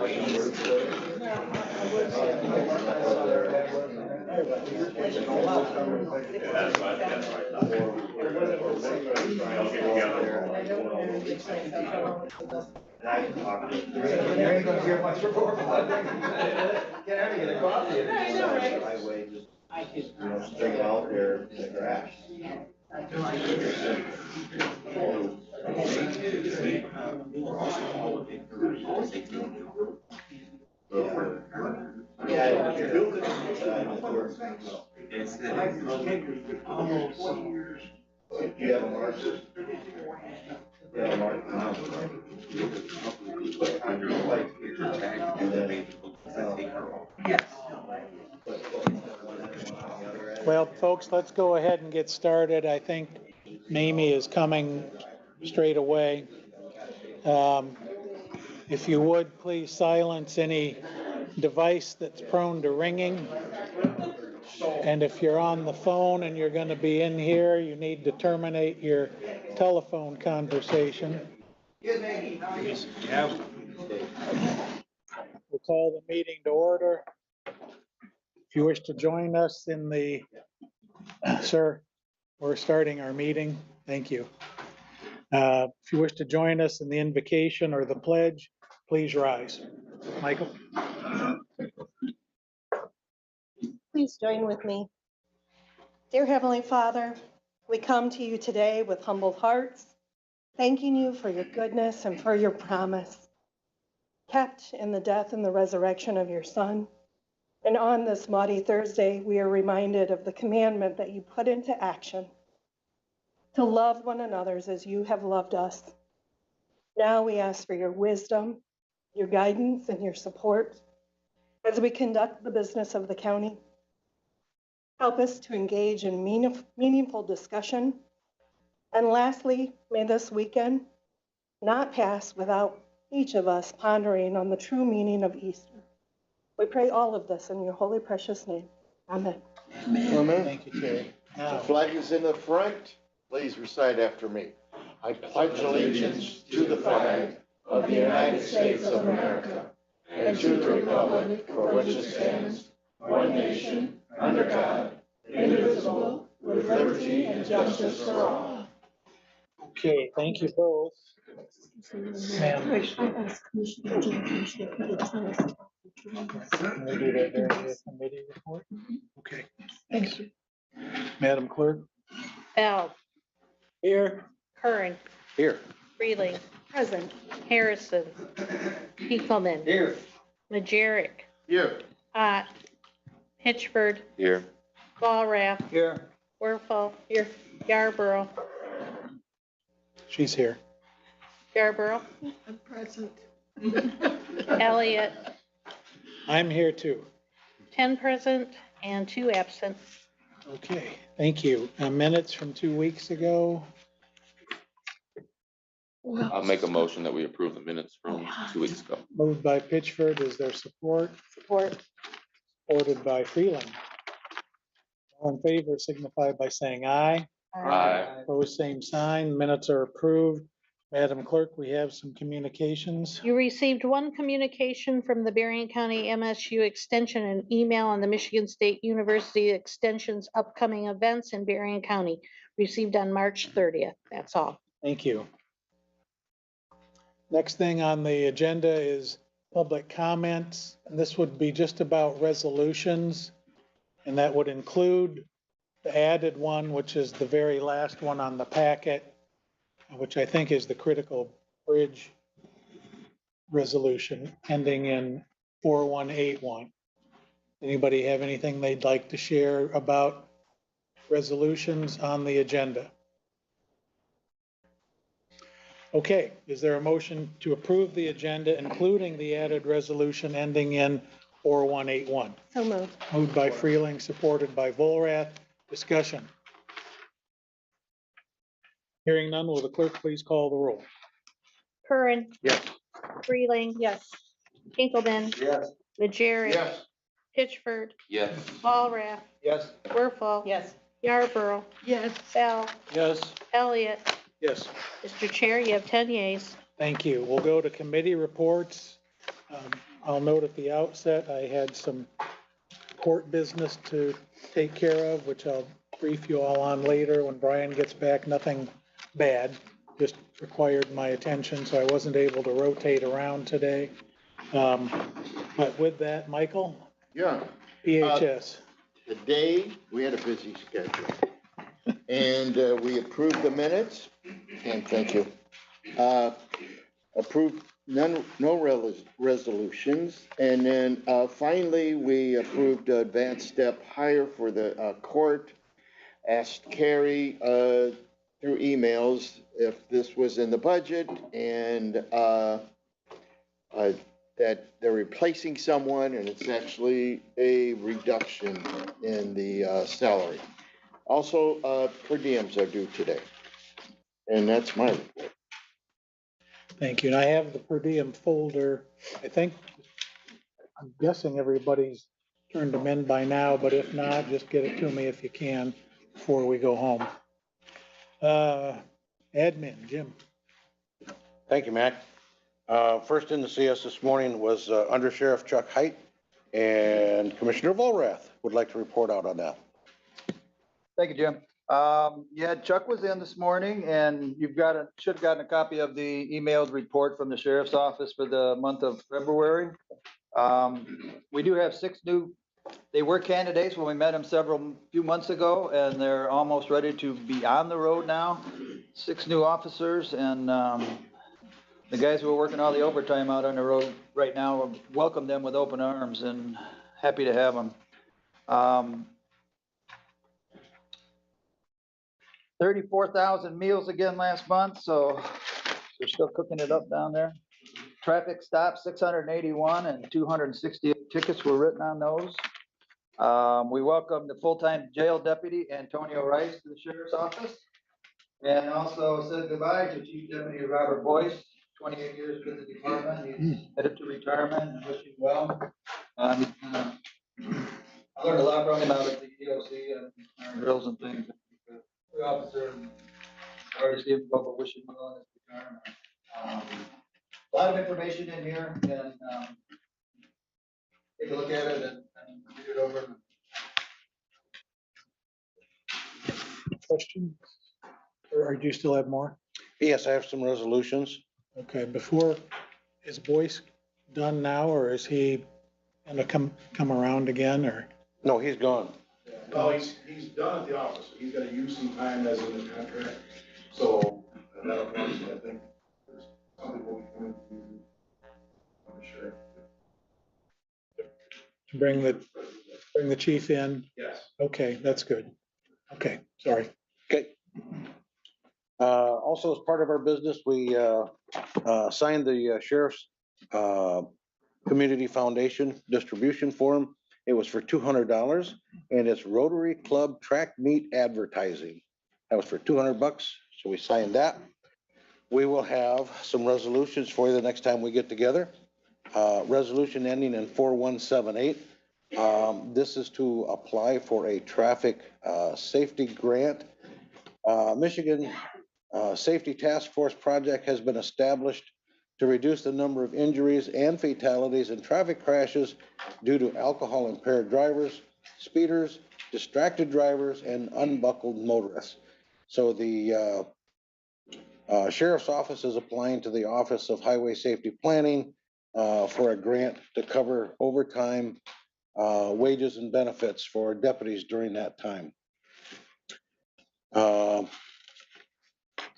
You ain't gonna hear much report from that thing. Get out to get a coffee. I know, right? Highway, just, string it out there in the grass. Yeah, if you're building it works. Do you have a marker? Yeah, a marker. Well, folks, let's go ahead and get started. I think Mamie is coming straight away. If you would, please silence any device that's prone to ringing. And if you're on the phone and you're going to be in here, you need to terminate your telephone conversation. We'll call the meeting to order. If you wish to join us in the, sir, we're starting our meeting. Thank you. If you wish to join us in the invocation or the pledge, please rise. Michael. Please join with me. Dear Heavenly Father, we come to you today with humble hearts, thanking you for your goodness and for your promise, kept in the death and the resurrection of your Son. And on this Maundy Thursday, we are reminded of the commandment that you put into action to love one another as you have loved us. Now we ask for your wisdom, your guidance, and your support as we conduct the business of the county. Help us to engage in meaningful discussion. And lastly, may this weekend not pass without each of us pondering on the true meaning of Easter. We pray all of this in your holy, precious name. Amen. Amen. Thank you, Terry. The flag is in the front. Please recite after me. I pledge allegiance to the flag of the United States of America and to the republic for which it stands, one nation, under God, indivisible, with liberty and justice for all. Okay, thank you both. Ma'am. I asked Commissioner Jenkins to put a time. Can we do that during the committee report? Okay, Thank you. Madam Clerk. Bell, Here. Curran, Here. Freeling, Present. Harrison, Pinkelman, Here. Majerick, Here. Ott, Hitchford, Here. Walrath, Here. Werfel, here, Yarborough, She's here. Yarborough, I'm present. Elliott, I'm here too. 10 present and 2 absent. Okay, thank you. Minutes from 2 weeks ago. I'll make a motion that we approve the minutes from 2 weeks ago. Moved by Pitchford. Is there support? Support. Supported by Freeling. All in favor signify by saying aye. Aye. Opposed, same sign. Minutes are approved. Madam Clerk, we have some communications. You received one communication from the Berrien County MSU Extension, an email on the Michigan State University Extension's upcoming events in Berrien County, received on March 30th. That's all. Thank you. Next thing on the agenda is public comments. And this would be just about resolutions. And that would include the added one, which is the very last one on the packet, which I think is the critical bridge resolution ending in 4181. Anybody have anything they'd like to share about resolutions on the agenda? Okay, is there a motion to approve the agenda, including the added resolution ending in 4181? So moved. Moved by Freeling, supported by Volrath. Discussion. Hearing none, will the clerk please call the roll? Curran. Yes. Freeling. Yes. Pinkelman. Yes. Majerick. Yes. Pitchford. Yes. Walrath. Yes. Werfel. Yes. Yarborough. Yes. Bell. Yes. Elliott. Yes. Mr. Chair, you have 10 yeas. Thank you. We'll go to committee reports. I'll note at the outset, I had some court business to take care of, which I'll brief you all on later when Brian gets back. Nothing bad, just required my attention, so I wasn't able to rotate around today. But with that, Michael, Yeah, PHS. today we had a busy schedule. And we approved the minutes, and thank you. Approved no resolutions, and then finally, we approved advanced step hire for the court. Asked Carrie through emails if this was in the budget, and that they're replacing someone, and it's actually a reduction in the salary. Also, per diems are due today. And that's my report. Thank you. And I have the per diem folder. I think, I'm guessing everybody's turned them in by now, but if not, just get it to me if you can before we go home. Admin, Jim. Thank you, Matt. First in to see us this morning was Under Sheriff Chuck Height, and Commissioner Volrath would like to report out on that. Thank you, Jim. Yeah, Chuck was in this morning, and should have gotten a copy of the emailed report from the sheriff's office for the month of February. We do have 6 new, they were candidates when we met them few months ago, and they're almost ready to be on the road now. 6 new officers, and the guys who are working all the overtime out on the road right now, welcome them with open arms and happy to have them. 34,000 meals again last month, so they're still cooking it up down there. Traffic stops, 681, and 268 tickets were written on those. We welcome the full-time jail deputy, Antonio Rice, to the sheriff's office. And also said goodbye to Chief Deputy Robert Boyce, 28 years with the department. He's headed to retirement, and wish him well. I learned a lot from him out at the EOC and drills and things. Good officer, and I already see him go, but wish him well in his retirement. A lot of information in here, and take a look at it and read it over. Question? Or do you still have more? Yes, I have some resolutions. Okay, is Boyce done now, or is he gonna come around again, or? No, he's gone. No, he's done at the office. He's gotta use some time as in the contract. So that'll probably, I think, there's something we'll be going to do. I'm sure. Bring the chief in? Yes. Okay, that's good. Okay, sorry. Okay. Also, as part of our business, we signed the sheriff's community foundation distribution form. It was for $200, and it's Rotary Club track meet advertising. That was for $200, so we signed that. We will have some resolutions for you the next time we get together. Resolution ending in 4178. This is to apply for a traffic safety grant. Michigan Safety Task Force project has been established to reduce the number of injuries and fatalities in traffic crashes due to alcohol impaired drivers, speeders, distracted drivers, and unbuckled motorists. So the sheriff's office is applying to the Office of Highway Safety Planning for a grant to cover overtime, wages and benefits for deputies during that time.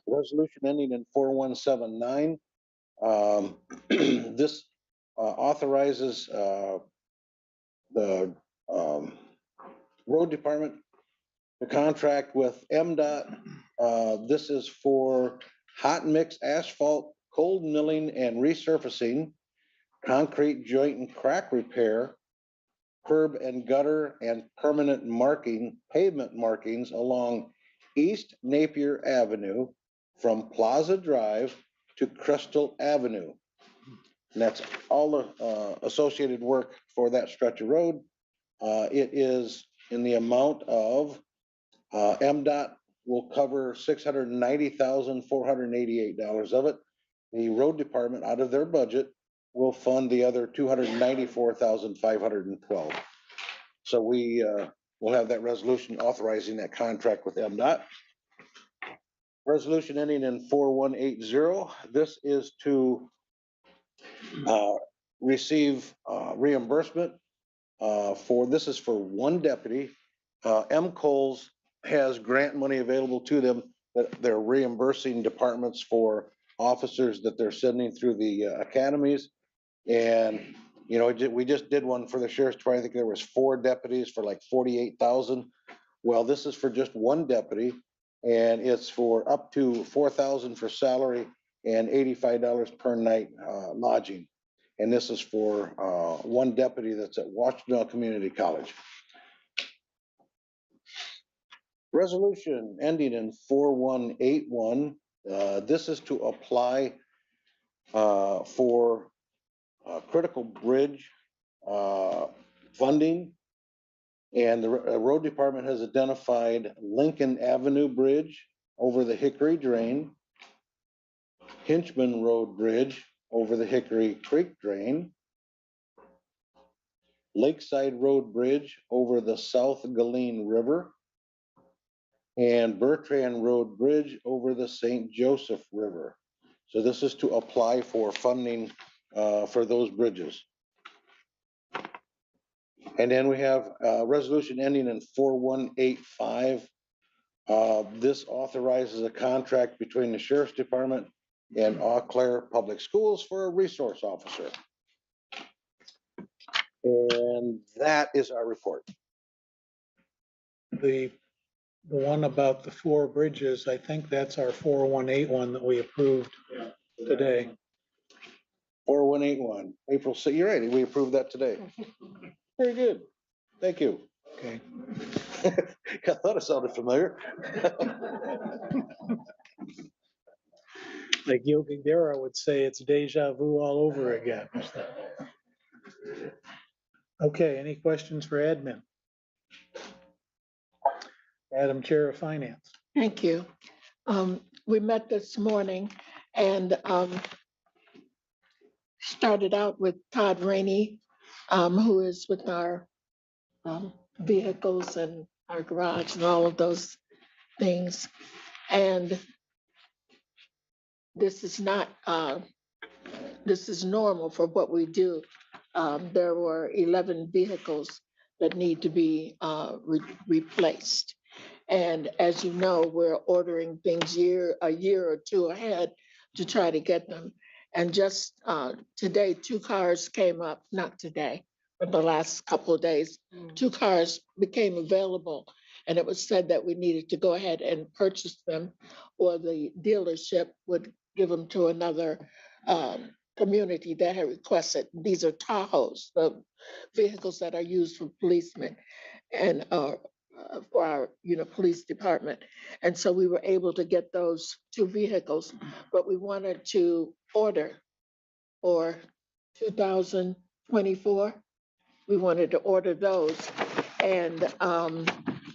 Resolution ending in 4179. This authorizes the road department to contract with MDOT. This is for hot mix asphalt, cold milling and resurfacing, concrete joint and crack repair, curb and gutter and permanent pavement markings along East Napier Avenue from Plaza Drive to Crystal Avenue. And that's all the associated work for that stretch of road. It is in the amount of, MDOT will cover $690,488 of it. The road department, out of their budget, will fund the other 294,512. So we will have that resolution authorizing that contract with MDOT. Resolution ending in 4180. This is to receive reimbursement this is for one deputy. M. Coles has grant money available to them that they're reimbursing departments for officers that they're sending through the academies. And, you know, we just did one for the sheriff's department. I think there was 4 deputies for like 48,000. Well, this is for just one deputy, and it's for up to 4,000 for salary and $85 per night lodging. And this is for one deputy that's at Washington Community College. Resolution ending in 4181. This is to apply for critical bridge funding. And the road department has identified Lincoln Avenue Bridge over the Hickory Drain, Hinchman Road Bridge over the Hickory Creek Drain, Lakeside Road Bridge over the South Galeen River, and Bertrand Road Bridge over the St. Joseph River. So this is to apply for funding for those bridges. And then we have a resolution ending in 4185. This authorizes a contract between the Sheriff's Department and Eau Claire Public Schools for a resource officer. And that is our report. The one about the 4 bridges, I think that's our 4181 that we approved today. 4181, April 6th. You're right, we approved that today. Very good. Thank you. Okay. I thought it sounded familiar. Like Yogi Berra would say, it's deja vu all over again. Okay, any questions for admin? Madam Chair of Finance. Thank you. We met this morning and started out with Todd Rainey, who is with our vehicles and our garage and all of those things. And this is not, this is normal for what we do. There were 11 vehicles that need to be replaced. And as you know, we're ordering things a year or 2 ahead to try to get them. And just today, 2 cars came up, not today, but the last couple of days, 2 cars became available. And it was said that we needed to go ahead and purchase them, or the dealership would give them to another community that had requested. These are Tahoes, the vehicles that are used for policemen and for our, police department. And so we were able to get those 2 vehicles, but we wanted to order for 2024. We wanted to order those, and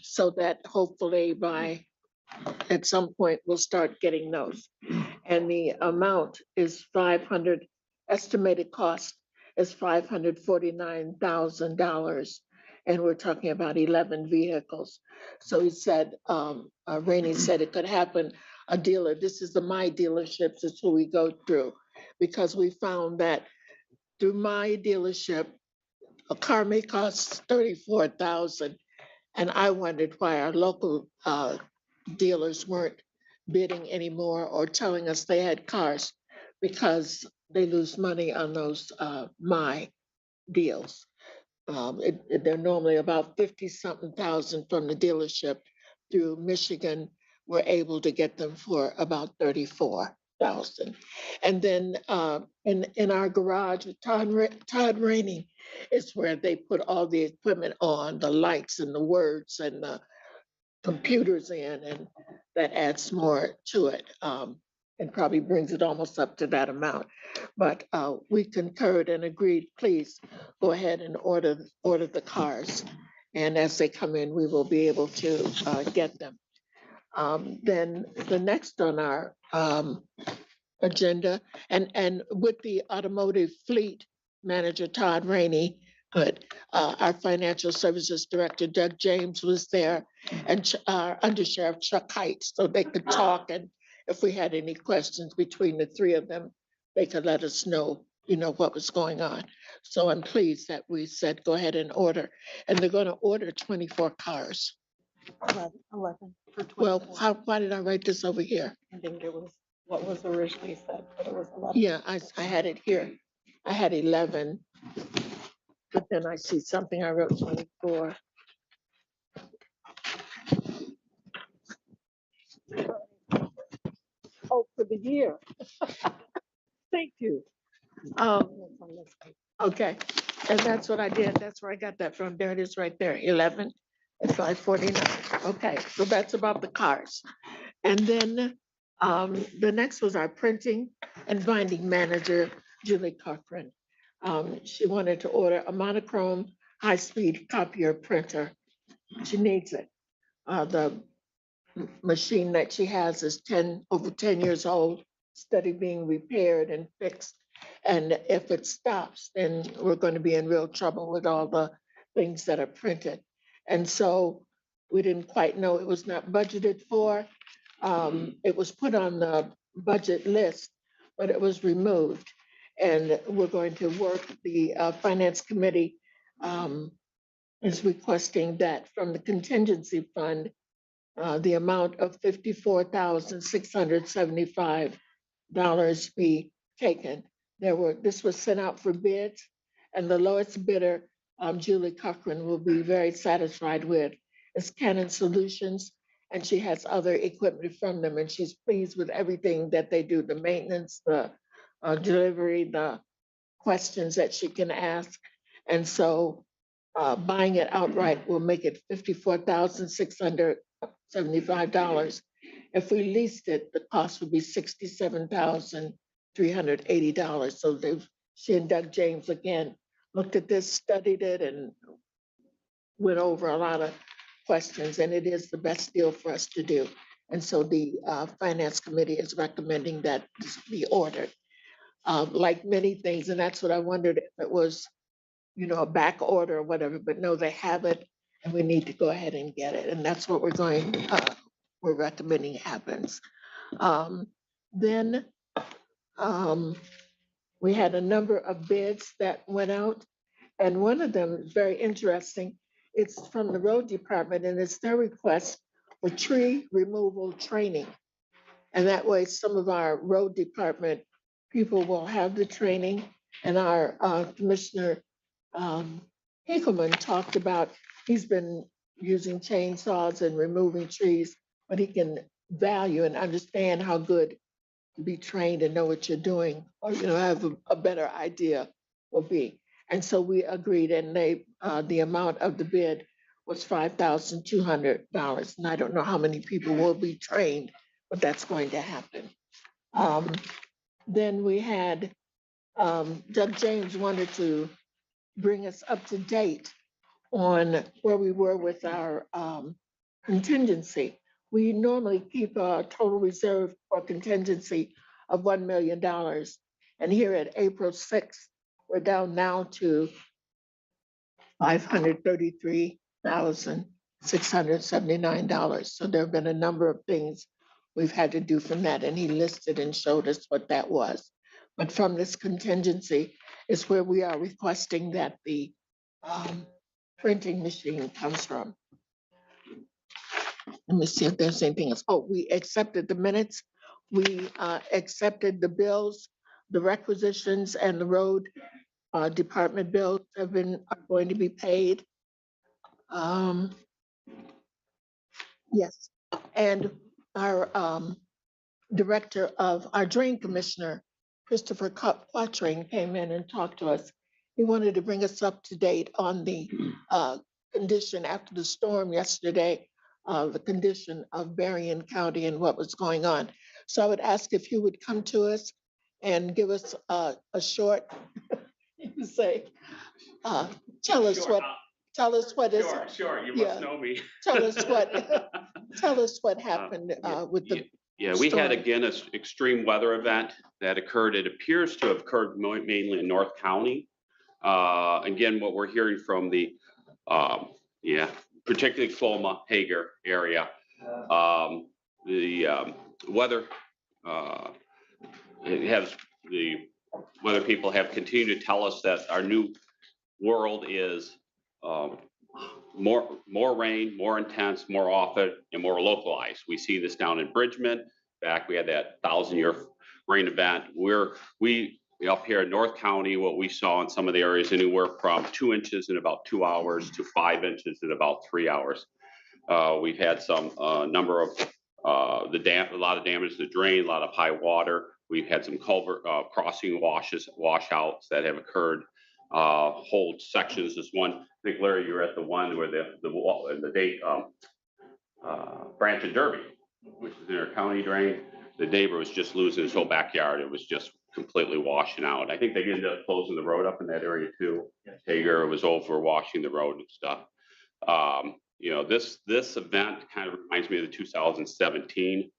so that hopefully at some point we'll start getting those. And the amount is estimated cost is $549,000. And we're talking about 11 vehicles. So he said, Rainey said it could happen. A dealer, this is my dealerships, is who we go through, because we found that through my dealership, a car may cost $34,000. And I wondered why our local dealers weren't bidding anymore or telling us they had cars, because they lose money on those my deals. They're normally about 50-something thousand from the dealership. Through Michigan, we're able to get them for about 34,000. And then in our garage with Todd Rainey is where they put all the equipment on, the lights and the words and the computers in, and that adds more to it. And probably brings it almost up to that amount. But we concurred and agreed, please go ahead and order the cars. And as they come in, we will be able to get them. Then the next on our agenda. And with the automotive fleet manager, Todd Rainey, but our financial services director, Doug James, was there, and our undersheriff, Chuck Heights, so they could talk, and if we had any questions between the three of them, they could let us know, what was going on. So I'm pleased that we said, go ahead and order, and they're gonna order 24 cars. 11 for Well, 24. why did I write this over here? I think it was what was originally said, but it was 11. Yeah, I had it here. I had 11. But then I see something, I wrote 24. Oh, for the year. Thank you. Okay, and that's what I did. That's where I got that from. There it is right there, 11 at 5:49. Okay, so that's about the cars. And then the next was our printing and binding manager, Julie Cochran. She wanted to order a monochrome high-speed copier printer. She needs it. The machine that she has is over 10 years old, steady being repaired and fixed. And if it stops, then we're going to be in real trouble with all the things that are printed. And so we didn't quite know, it was not budgeted for. It was put on the budget list, but it was removed. And we're going to work, the finance committee is requesting that from the contingency fund, the amount of $54,675 be taken. This was sent out for bids, and the lowest bidder, Julie Cochran, will be very satisfied with, is Canon Solutions, and she has other equipment from them, and she's pleased with everything that they do, the maintenance, the delivery, the questions that she can ask. And so buying it outright will make it $54,675. If we leased it, the cost would be $67,380. So she and Doug James again looked at this, studied it, and went over a lot of questions, and it is the best deal for us to do. And so the finance committee is recommending that this be ordered. Like many things, and that's what I wondered if it was, a back order or whatever, but no, they have it, and we need to go ahead and get it, and that's what we're recommending happens. Then we had a number of bids that went out, and one of them is very interesting. It's from the road department, and it's their request for tree removal training. And that way, some of our road department people will have the training, and our Commissioner Hinkleman talked about, he's been using chainsaws and removing trees, but he can value and understand how good to be trained and know what you're doing, or have a better idea will be. And so we agreed, and the amount of the bid was $5,200. And I don't know how many people will be trained, but that's going to happen. Then we had Doug James wanted to bring us up to date on where we were with our contingency. We normally keep a total reserve for contingency of $1 million. And here at April 6th, we're down now to $533,679. So there have been a number of things we've had to do from that, and he listed and showed us what that was. But from this contingency is where we are requesting that the printing machine comes from. Let me see if there's anything else. Oh, we accepted the minutes. We accepted the bills, the requisitions, and the road department bills are going to be paid. Yes, and our director of our drain commissioner, Christopher Quattring, came in and talked to us. He wanted to bring us up to date on the condition after the storm yesterday, the condition of Berrien County and what was going on. So I would ask if you would come to us and give us a short, you say, tell us what is. Sure, you Yeah. must know me. Tell us what happened with the Yeah, we had Storm. again an extreme weather event that occurred. It appears to have occurred mainly in North County. Again, what we're hearing from the, yeah, particularly Colma, Hager area, the weather, it has, the weather people have continued to tell us that our new world is more rain, more intense, more often, and more localized. We see this down in Bridgman. Back, we had that 1,000-year rain event. We up here in North County, what we saw in some of the areas, anywhere from 2 inches in about 2 hours to 5 inches in about 3 hours. We've had some number of a lot of damage to the drain, a lot of high water. We've had some culvert crossing washouts that have occurred. Whole sections. This one, I think Larry, you were at the one where the date Branch and Derby, which is in our county drain. The neighbor was just losing his whole backyard. It was just completely washing out. I think they ended up closing the road up in that area too. Hager was over washing the road and stuff. You know, this event kind of reminds me of the 2017.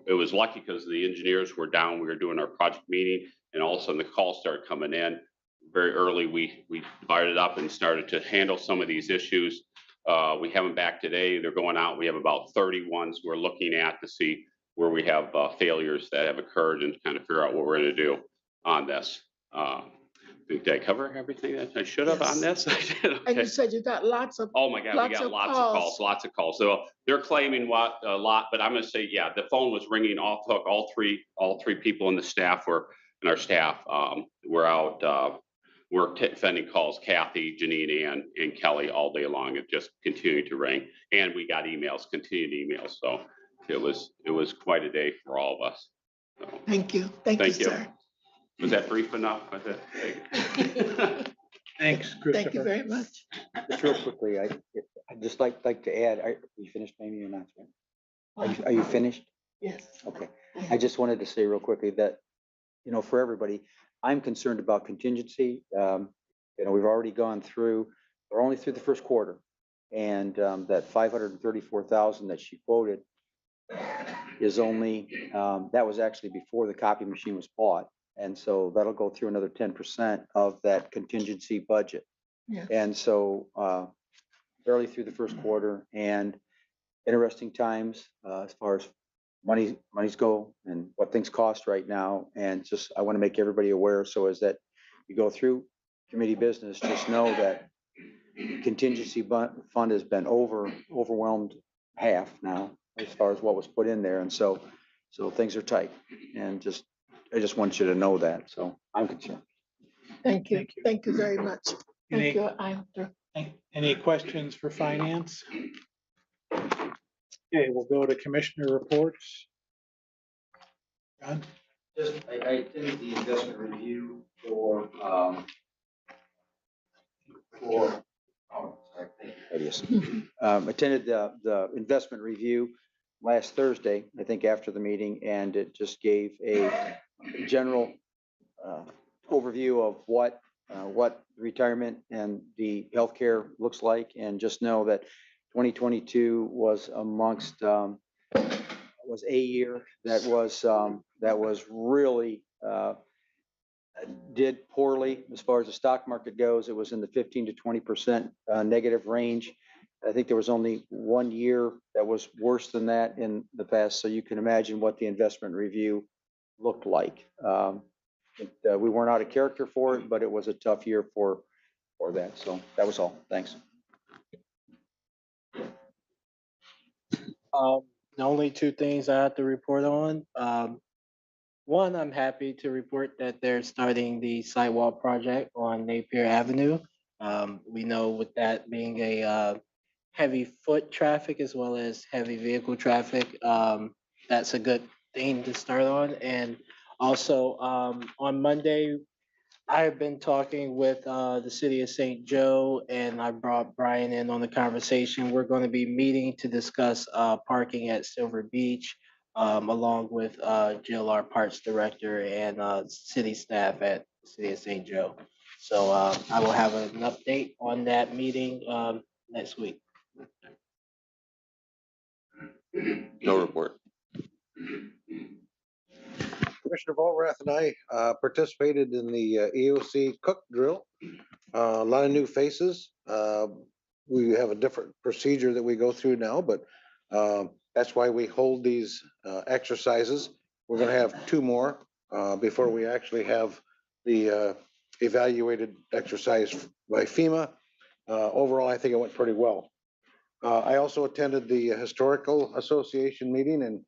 It was lucky because the engineers were down. We were doing our project meeting, and all of a sudden the calls started coming in. Very early, we divided up and started to handle some of these issues. We have them back today. They're going out. We have about 30 ones we're looking at to see where we have failures that have occurred and kind of figure out what we're going to do on this. Did I cover everything that I should have on this? And Okay. you said you got lots of, Oh my God, we got lots of calls. So they're claiming a lot, but I'm gonna say, yeah, the phone was ringing off hook. All three people in the staff in our staff were out. We're defending calls, Kathy, Janine, and Kelly all day long. It just continued to ring. And we got emails, continued emails. So it was quite a day for all of us. So, thank you, thank you, Thank you. sir. was that brief enough? Was it? Thanks, Thank you Christopher. very much. Just real quickly, I'd just like to add, are you finished, maybe or not? Are you finished? Yes. Okay. I just wanted to say real quickly that, you know, for everybody, I'm concerned about contingency. You know, we've already gone through, we're only through the first quarter. And that 534,000 that she quoted is only, that was actually before the copy machine was bought. And so that'll go through another 10% of that contingency budget. Yeah. And so barely through the first quarter, and interesting times as far as monies go and what things cost right now. And just, I want to make everybody aware. So as that you go through committee business, just know that contingency fund has been overwhelmed half now as far as what was put in there. And so things are tight, and I just want you to know that. So I'm concerned. Thank you, Thank you. thank you very much. Any- Thank you, I'm through. Any questions for finance? Okay, we'll go to commissioner reports. John? Just, I attended the investment review for, oh, sorry, thank you. It is. Attended the investment review last Thursday, I think after the meeting, and it just gave a general overview of what retirement and the healthcare looks like. And just know that 2022 was was a year that was really did poorly as far as the stock market goes. It was in the 15 to 20% negative range. I think there was only 1 year that was worse than that in the past. So you can imagine what the investment review looked like. We weren't out of character for it, but it was a tough year for that. So that was all. Thanks. The only two things I have to report on. One, I'm happy to report that they're starting the sidewalk project on Napier Avenue. We know with that being a heavy foot traffic as well as heavy vehicle traffic, that's a good thing to start on. And also on Monday, I have been talking with the city of St. Joe, and I brought Brian in on the conversation. We're going to be meeting to discuss parking at Silver Beach, along with Jill, our parks director, and city staff at the city of St. Joe. So I will have an update on that meeting next week. No report. Commissioner Volrath and I participated in the EOC cook drill. A lot of new faces. We have a different procedure that we go through now, but that's why we hold these exercises. We're gonna have two more before we actually have the evaluated exercise by FEMA. Overall, I think it went pretty well. I also attended the Historical Association meeting, and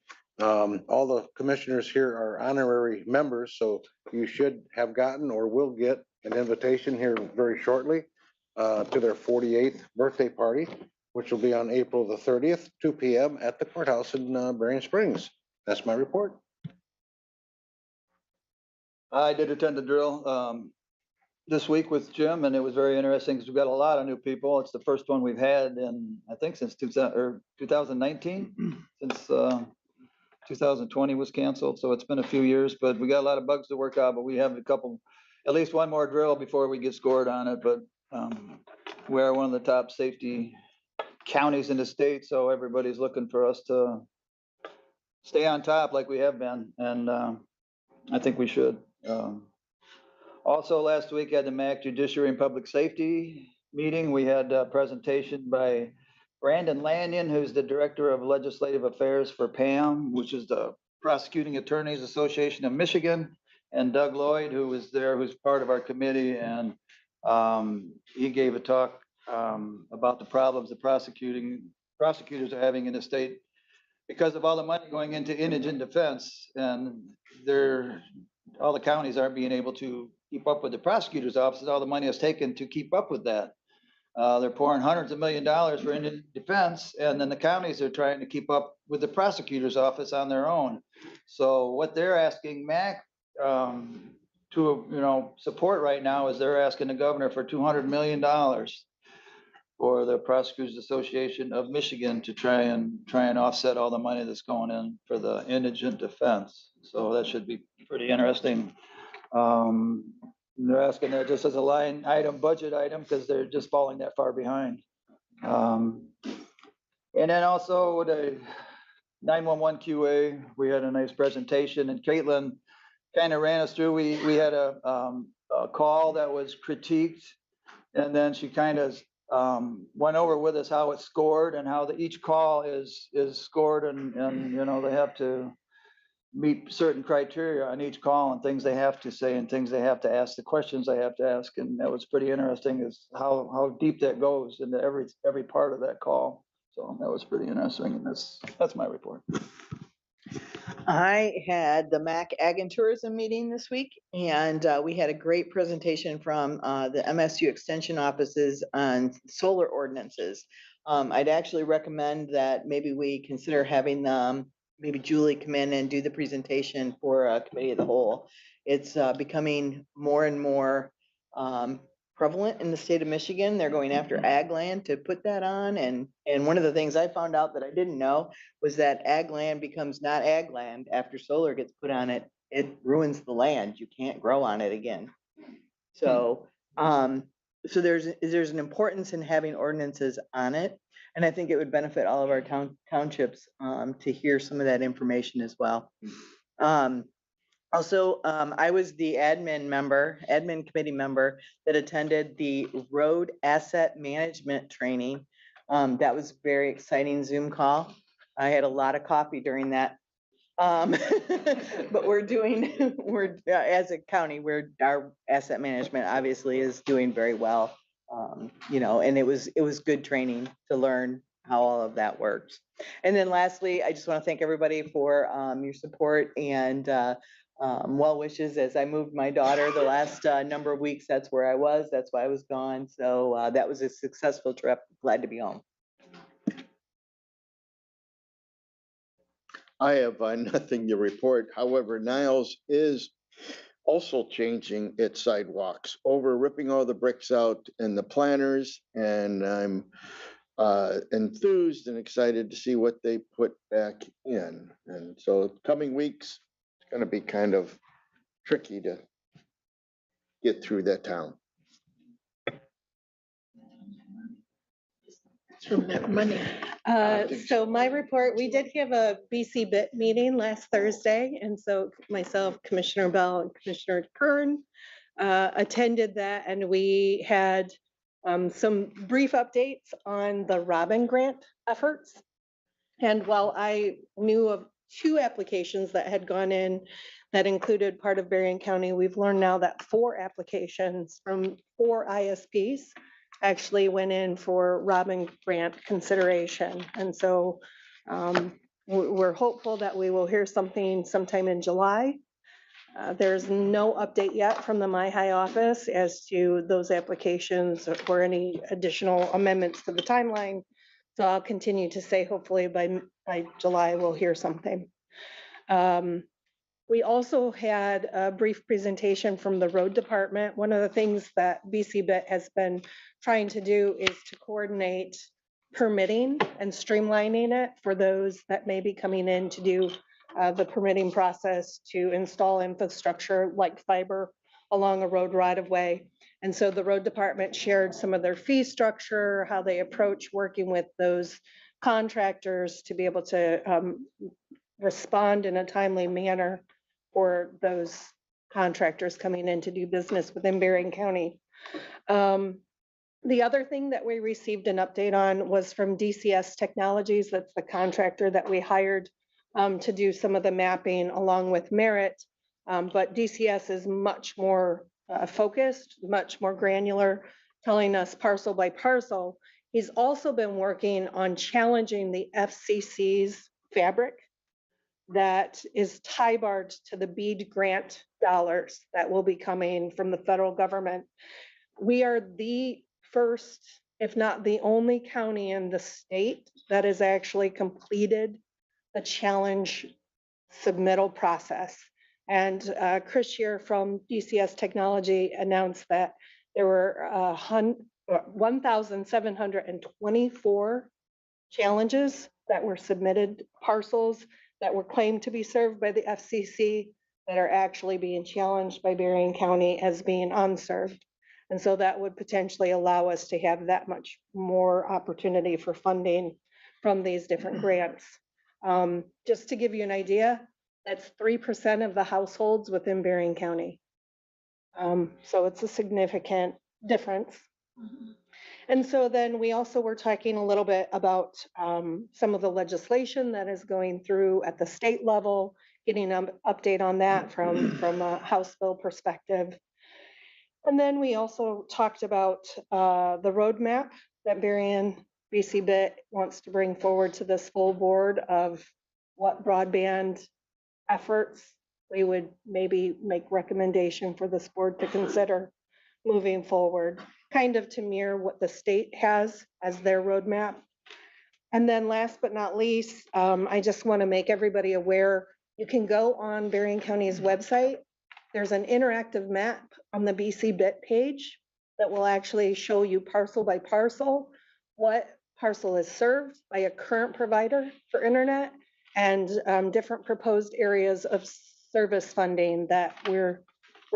all the commissioners here are honorary members, so you should have gotten or will get an invitation here very shortly to their 48th birthday party, which will be on April the 30th, 2 p.m. at the courthouse in Berrien Springs. That's my report. I did attend the drill this week with Jim, and it was very interesting because we've got a lot of new people. It's the first one we've had in, I think, since 2019, since 2020 was canceled. So it's been a few years, but we got a lot of bugs to work out. But we have at least one more drill before we get scored on it. But we are one of the top safety counties in the state, so everybody's looking for us to stay on top like we have been, and I think we should. Also, last week at the MAC Judiciary and Public Safety meeting, we had a presentation by Brandon Lanyon, who's the Director of Legislative Affairs for PAM, which is the Prosecuting Attorneys Association of Michigan, and Doug Lloyd, who was there, who's part of our committee, and he gave a talk about the problems the prosecutors are having in the state because of all the money going into indigent defense, and all the counties aren't being able to keep up with the prosecutor's offices. All the money is taken to keep up with that. They're pouring hundreds of $1 millions for indigent defense, and then the counties are trying to keep up with the prosecutor's office on their own. So what they're asking MAC to support right now is they're asking the governor for $200 million for the Prosecutors Association of Michigan to try and offset all the money that's going in for the indigent defense. So that should be pretty interesting. They're asking that just as a line item, budget item, because they're just falling that far behind. And then also the 911 QA, we had a nice presentation, and Caitlin kind of ran us through. We had a call that was critiqued, and then she kind of went over with us how it's scored and how each call is scored, and they have to meet certain criteria on each call and things they have to say and things they have to ask, the questions they have to ask. And that was pretty interesting, is how deep that goes into every part of that call. So that was pretty interesting, and that's my report. I had the MAC Ag and Tourism meeting this week, and we had a great presentation from the MSU Extension offices on solar ordinances. I'd actually recommend that maybe we consider having maybe Julie come in and do the presentation for a committee of the whole. It's becoming more and more prevalent in the state of Michigan. They're going after ag land to put that on. And one of the things I found out that I didn't know was that ag land becomes not ag land after solar gets put on it. It ruins the land. You can't grow on it again. So so there's an importance in having ordinances on it. And I think it would benefit all of our townships to hear some of that information as well. Also, I was the admin committee member that attended the road asset management training. That was a very exciting Zoom call. I had a lot of coffee during that. But we're as a county, our asset management obviously is doing very well. And it was good training to learn how all of that works. And then lastly, I just want to thank everybody for your support and well wishes as I moved my daughter the last number of weeks. That's where I was. That's why I was gone. So that was a successful trip. Glad to be home. I have nothing to report. However, Niles is also changing its sidewalks, ripping all the bricks out and the planters, and I'm enthused and excited to see what they put back in. And so coming weeks, it's going to be kind of tricky to get through that town. from that money? So my report, we did have a BC Bit meeting last Thursday, and so myself, Commissioner Bell, and Commissioner Kern attended that, and we had some brief updates on the Robin Grant efforts. And while I knew of 2 applications that had gone in that included part of Berrien County, we've learned now that 4 applications from 4 ISPs actually went in for Robin Grant consideration. And so we're hopeful that we will hear something sometime in July. There's no update yet from the MyHigh office as to those applications or any additional amendments to the timeline. So I'll continue to say hopefully by July, we'll hear something. We also had a brief presentation from the road department. One of the things that BC Bit has been trying to do is to coordinate permitting and streamlining it for those that may be coming in to do the permitting process to install infrastructure like fiber along a road right of way. And so the road department shared some of their fee structure, how they approach working with those contractors to be able to respond in a timely manner for those contractors coming in to do business within Berrien County. The other thing that we received an update on was from DCS Technologies. That's the contractor that we hired to do some of the mapping along with Merit. But DCS is much more focused, much more granular, telling us parcel by parcel. He's also been working on challenging the FCC's fabric that is tie-barred to the BEAD grant dollars that will be coming from the federal government. We are the first, if not the only county in the state that has actually completed the challenge submittal process. And Chris here from DCS Technology announced that there were 1,724 challenges that were submitted, parcels that were claimed to be served by the FCC that are actually being challenged by Berrien County as being unserved. And so that would potentially allow us to have that much more opportunity for funding from these different grants. Just to give you an idea, that's 3% of the households within Berrien County. So it's a significant difference. And so then we also were talking a little bit about some of the legislation that is going through at the state level, getting an update on that from a House bill perspective. And then we also talked about the roadmap that Berrien BC Bit wants to bring forward to this full board of what broadband efforts we would maybe make recommendation for this board to consider moving forward, kind of to mirror what the state has as their roadmap. And then last but not least, I just want to make everybody aware, you can go on Berrien County's website. There's an interactive map on the BC Bit page that will actually show you parcel by parcel what parcel is served by a current provider for internet and different proposed areas of service funding that we're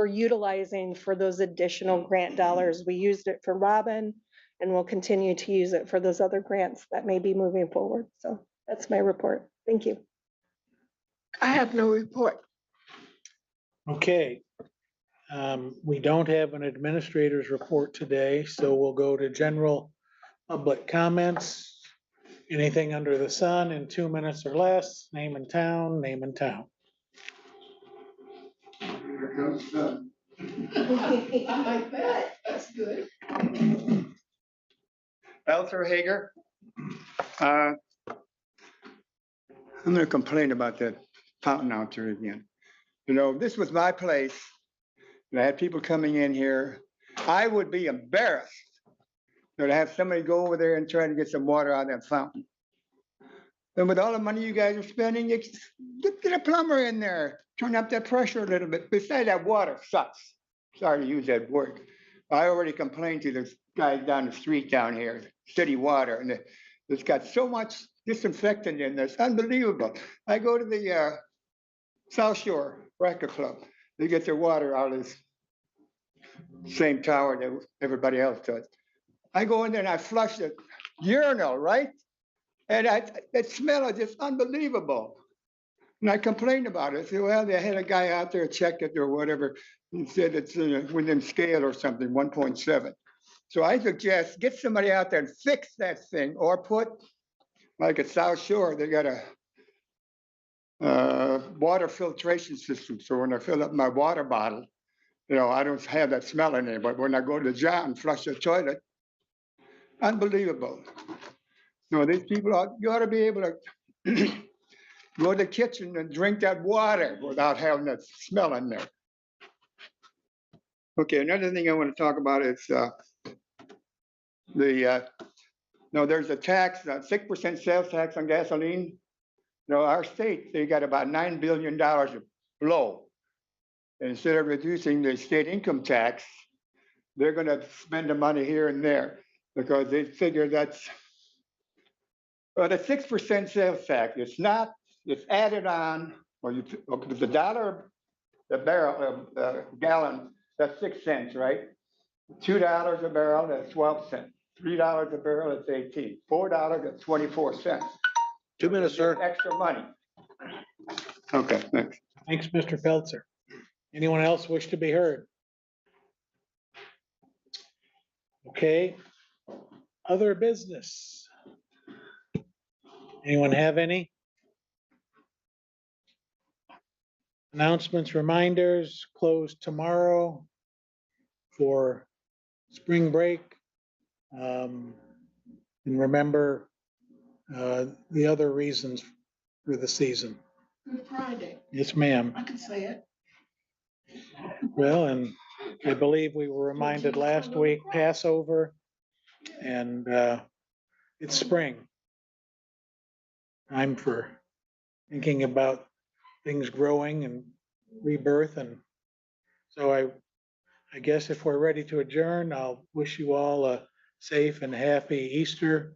utilizing for those additional grant dollars. We used it for Robin and we'll continue to use it for those other grants that may be moving forward. So that's my report. Thank you. I have no report. Okay. We don't have an administrator's report today, so we'll go to general public comments. Anything under the sun in 2 minutes or less, name and town, name and town. Here comes the I like that. That's good. Elser Hager. I'm gonna complain about that fountain out there again. You know, this was my place. And I had people coming in here. I would be embarrassed to have somebody go over there and try to get some water out of that fountain. And with all the money you guys are spending, you get a plumber in there, turn up that pressure a little bit. Besides, that water sucks. Sorry to use that word. I already complained to the guys down the street down here, city water, and it's got so much disinfectant in there. It's unbelievable. I go to the South Shore Racquet Club. They get their water out of this same tower that everybody else does. I go in there and I flush it urinal, right? And that smell is just unbelievable. And I complained about it. I said, well, they had a guy out there checked it or whatever. He said it's within scale or something, 1.7. So I suggest get somebody out there and fix that thing, or put, like at South Shore, they got a water filtration system. So when I fill up my water bottle, I don't have that smell in there. But when I go to the jar and flush the toilet, unbelievable. These people, you ought to be able to go to the kitchen and drink that water without having that smell in there. Okay, another thing I want to talk about is there's a tax, 6% sales tax on gasoline. Our state, they got about $9 billion of low. Instead of reducing the state income tax, they're going to spend the money here and there because they figure that's, well, the 6% sales tax, it's added on, it's $1 a barrel, gallon, that's 6 cents, right? $2 a barrel, that's 12 cents. $3 a barrel, that's 18. $4, that's 24 cents. 2 minutes, sir. Extra money. Okay, thanks. Thanks, Mr. Pelzer. Anyone else wish to be heard? Okay, other business. Anyone have any? Announcements, reminders, closed tomorrow for spring break. And remember the other reasons for the season. Good Friday. Yes, ma'am. I can say it. Well, and I believe we were reminded last week, Passover, and it's spring. Time for thinking about things growing and rebirth. And so I guess if we're ready to adjourn, I'll wish you all a safe and happy Easter